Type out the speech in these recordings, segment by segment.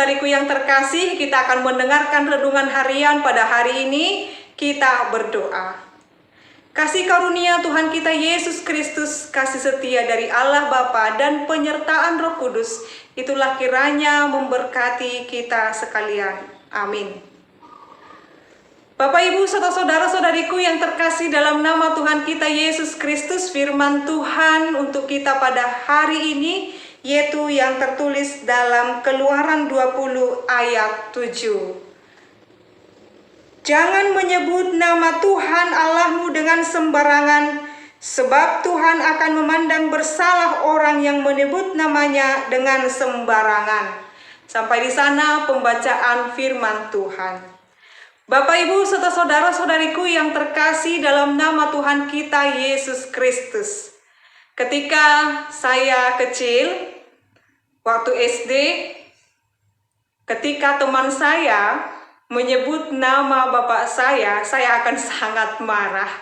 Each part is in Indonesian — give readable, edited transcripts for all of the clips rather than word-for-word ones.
saudara-saudariku yang terkasih, kita akan mendengarkan renungan harian pada hari ini. Kita berdoa. Kasih karunia Tuhan kita Yesus Kristus, kasih setia dari Allah Bapa dan penyertaan Roh Kudus, itulah kiranya memberkati kita sekalian. Amin. Bapak, Ibu, serta saudara-saudariku yang terkasih dalam nama Tuhan kita Yesus Kristus, firman Tuhan untuk kita pada hari ini, yaitu yang tertulis dalam Keluaran 20 ayat 7. Jangan menyebut nama Tuhan Allahmu dengan sembarangan, sebab Tuhan akan memandang bersalah orang yang menyebut namanya dengan sembarangan. Sampai di sana pembacaan firman Tuhan. Bapak, Ibu, serta saudara-saudariku yang terkasih dalam nama Tuhan kita Yesus Kristus. Ketika saya kecil, waktu SD, ketika teman saya menyebut nama bapak saya akan sangat marah.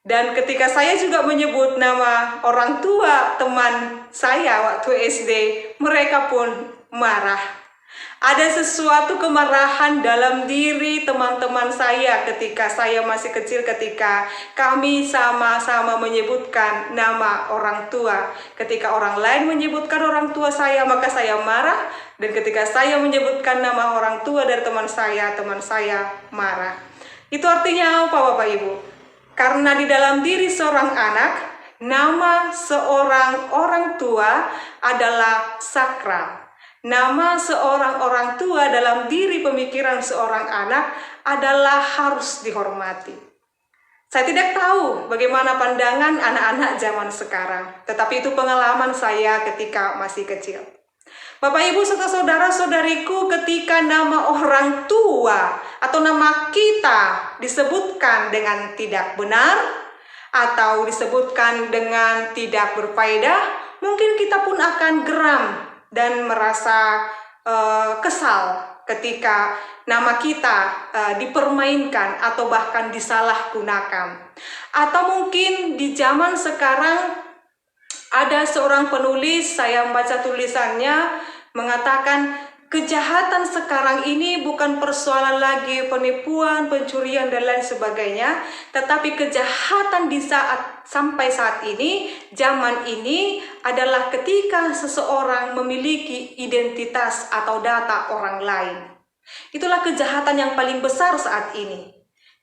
Dan ketika saya juga menyebut nama orang tua teman saya waktu SD, mereka pun marah. Ada sesuatu kemarahan dalam diri teman-teman saya ketika saya masih kecil, ketika kami sama-sama menyebutkan nama orang tua. Ketika orang lain menyebutkan orang tua saya, maka saya marah. Dan ketika saya menyebutkan nama orang tua dari teman saya marah. Itu artinya apa, Bapak Ibu? Karena di dalam diri seorang anak, nama seorang orang tua adalah sakral. Nama seorang orang tua dalam diri pemikiran seorang anak adalah harus dihormati. Saya tidak tahu bagaimana pandangan anak-anak zaman sekarang, tetapi itu pengalaman saya ketika masih kecil. Bapak, Ibu, serta saudara-saudariku, ketika nama orang tua atau nama kita disebutkan dengan tidak benar atau disebutkan dengan tidak berfaedah, mungkin kita pun akan geram dan merasa kesal ketika nama kita dipermainkan atau bahkan disalahgunakan. Atau mungkin di zaman sekarang ada seorang penulis, saya membaca tulisannya, mengatakan kejahatan sekarang ini bukan persoalan lagi penipuan, pencurian, dan lain sebagainya, tetapi kejahatan sampai saat ini, zaman ini adalah ketika seseorang memiliki identitas atau data orang lain. Itulah kejahatan yang paling besar saat ini.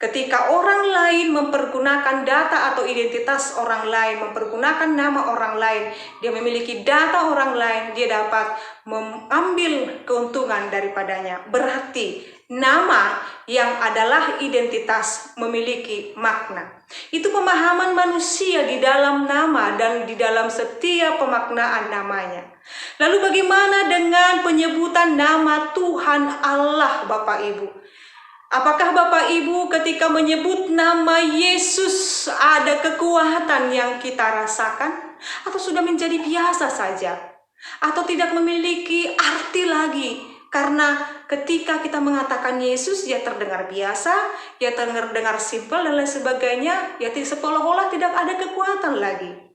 Ketika orang lain mempergunakan data atau identitas orang lain, mempergunakan nama orang lain, dia memiliki data orang lain, dia dapat mengambil keuntungan daripadanya. Berarti nama yang adalah identitas memiliki makna. Itu pemahaman manusia di dalam nama dan di dalam setiap pemaknaan namanya. Lalu bagaimana dengan penyebutan nama Tuhan Allah, Bapak Ibu? Apakah Bapak Ibu ketika menyebut nama Yesus ada kekuatan yang kita rasakan? Atau sudah menjadi biasa saja? Atau tidak memiliki arti lagi? Karena ketika kita mengatakan Yesus, ya terdengar biasa, ya terdengar simpel dan lain sebagainya, ya seolah-olah tidak ada kekuatan lagi.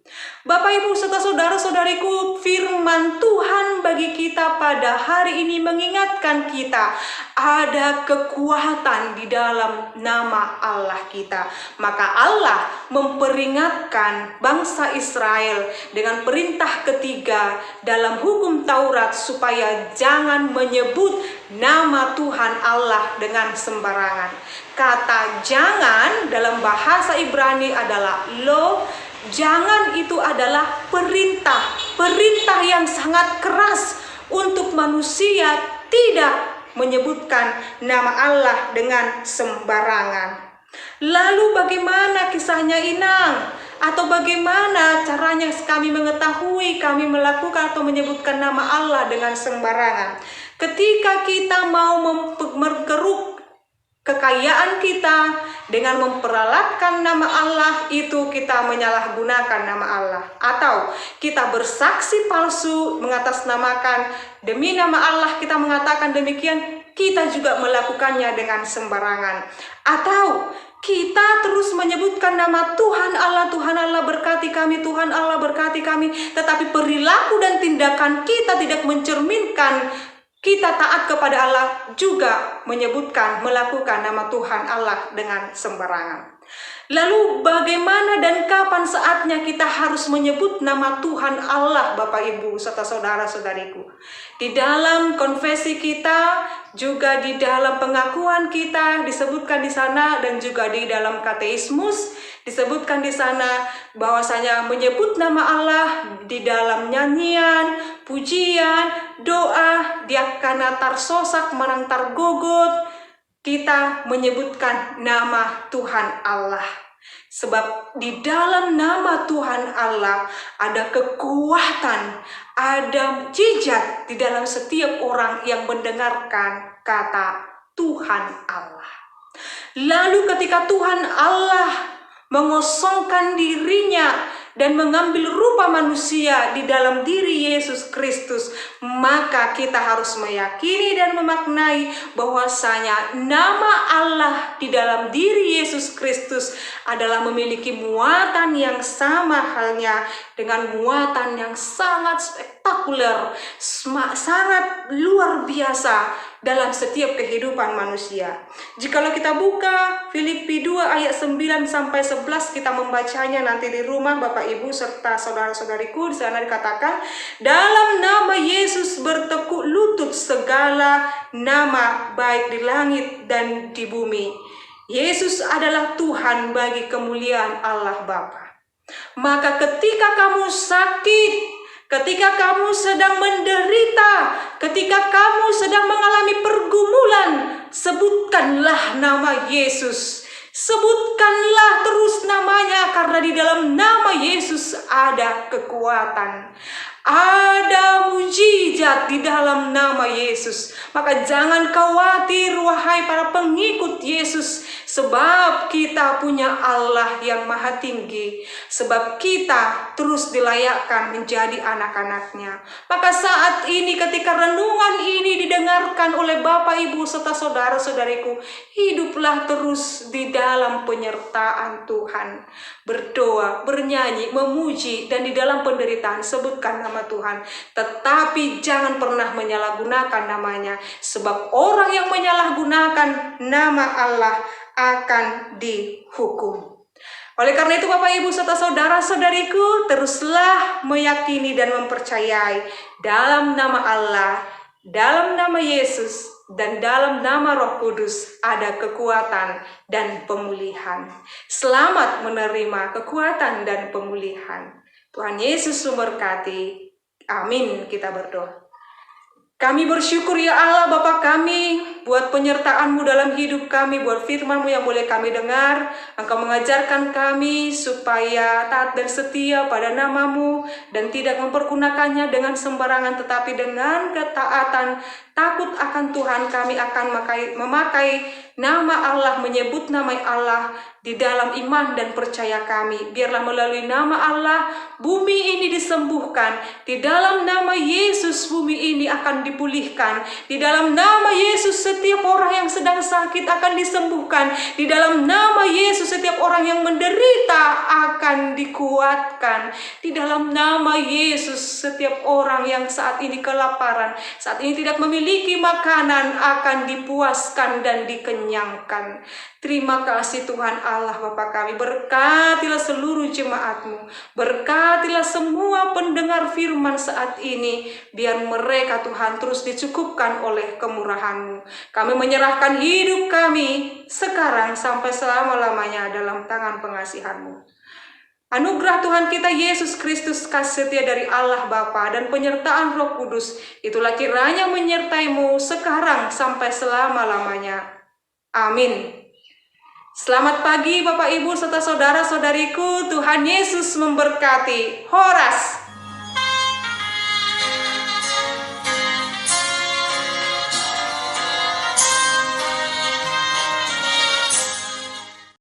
Bapak, Ibu, serta saudara-saudariku, firman Tuhan bagi kita pada hari ini mengingatkan kita ada kekuatan di dalam nama Allah kita. Maka Allah memperingatkan bangsa Israel dengan perintah ketiga dalam hukum Taurat supaya jangan menyebut nama Tuhan Allah dengan sembarangan. Kata jangan dalam bahasa Ibrani adalah lo. Jangan itu adalah perintah yang sangat keras untuk manusia tidak menyebutkan nama Allah dengan sembarangan. Lalu bagaimana kisahnya, Inang? Atau bagaimana caranya kami mengetahui kami melakukan atau menyebutkan nama Allah dengan sembarangan? Ketika kita mau menggeruk kekayaan kita dengan memperalatkan nama Allah, itu kita menyalahgunakan nama Allah. Atau kita bersaksi palsu mengatasnamakan demi nama Allah, kita mengatakan demikian, kita juga melakukannya dengan sembarangan. Atau kita terus menyebutkan nama Tuhan Allah berkati kami, Tuhan Allah berkati kami, tetapi perilaku dan tindakan kita tidak mencerminkan kita taat kepada Allah juga melakukan nama Tuhan Allah dengan sembarangan. Lalu bagaimana dan kapan saatnya kita harus menyebut nama Tuhan Allah, Bapak Ibu serta saudara-saudariku? Di dalam konfesi kita, juga di dalam pengakuan kita disebutkan di sana, dan juga di dalam katekismus disebutkan di sana bahwasanya menyebut nama Allah di dalam nyanyian, pujian, doa, diakana tarsosak manang targogot, kita menyebutkan nama Tuhan Allah. Sebab di dalam nama Tuhan Allah ada kekuatan, ada mujizat di dalam setiap orang yang mendengarkan kata Tuhan Allah. Lalu ketika Tuhan Allah mengosongkan dirinya dan mengambil rupa manusia di dalam diri Yesus Kristus, maka kita harus meyakini dan memaknai bahwasanya nama Allah di dalam diri Yesus Kristus adalah memiliki muatan yang sama halnya dengan muatan yang sangat spektakuler, sangat luar biasa dalam setiap kehidupan manusia. Jikalau kita buka Filipi 2 ayat 9 sampai 11, kita membacanya nanti di rumah Bapak Ibu serta saudara-saudariku. Di sana dikatakan, dalam nama Yesus bertekuk lutut segala nama baik di langit dan di bumi. Yesus adalah Tuhan bagi kemuliaan Allah Bapa. Maka ketika kamu sakit, ketika kamu sedang menderita, ketika kamu sedang mengalami pergumulan, sebutkanlah nama Yesus. Sebutkanlah terus namanya, karena di dalam nama Yesus ada kekuatan. Ada mujizat di dalam nama Yesus. Maka jangan khawatir wahai para pengikut Yesus, sebab kita punya Allah yang maha tinggi. Sebab kita terus dilayakkan menjadi anak-anaknya. Maka saat ini ketika renungan ini didengarkan oleh Bapak Ibu serta saudara-saudariku, hiduplah terus di dalam penyertaan Tuhan. Berdoa, bernyanyi, memuji, dan di dalam penderitaan sebutkan nama Tuhan. Tetapi jangan pernah menyalahgunakan namanya, sebab orang yang menyalahgunakan nama Allah akan dihukum. Oleh karena itu Bapak Ibu serta saudara-saudariku, teruslah meyakini dan mempercayai dalam nama Allah, dalam nama Yesus, dan dalam nama Roh Kudus ada kekuatan dan pemulihan. Selamat menerima kekuatan dan pemulihan. Tuhan Yesus memberkati. Amin. Kita berdoa. Kami bersyukur ya Allah Bapa kami, buat penyertaan-Mu dalam hidup kami, buat firman-Mu yang boleh kami dengar. Engkau mengajarkan kami supaya taat dan setia pada nama-Mu, dan tidak mempergunakannya dengan sembarangan, tetapi dengan ketaatan, takut akan Tuhan, kami akan memakai nama Allah, menyebut nama Allah di dalam iman dan percaya kami. Biarlah melalui nama Allah bumi ini disembuhkan. Di dalam nama Yesus bumi ini akan dipulihkan. Di dalam nama Yesus setiap orang yang sedang sakit akan disembuhkan. Di dalam nama Yesus setiap orang yang menderita akan dikuatkan. Di dalam nama Yesus setiap orang yang saat ini kelaparan, saat ini tidak memiliki makanan, akan dipuaskan dan dikenyangkan. Terima kasih Tuhan Allah Bapa kami. Berkatilah seluruh jemaat-Mu. Berkatilah semua pendengar firman saat ini. Biar mereka Tuhan terus dicukupkan oleh kemurahan-Mu. Kami menyerahkan hidup kami sekarang sampai selama-lamanya dalam tangan pengasihan-Mu. Anugerah Tuhan kita Yesus Kristus, kasih setia dari Allah Bapa, dan penyertaan Roh Kudus, itulah kiranya menyertai-Mu sekarang sampai selama-lamanya. Amin. Selamat pagi Bapak Ibu serta saudara-saudariku, Tuhan Yesus memberkati. Horas.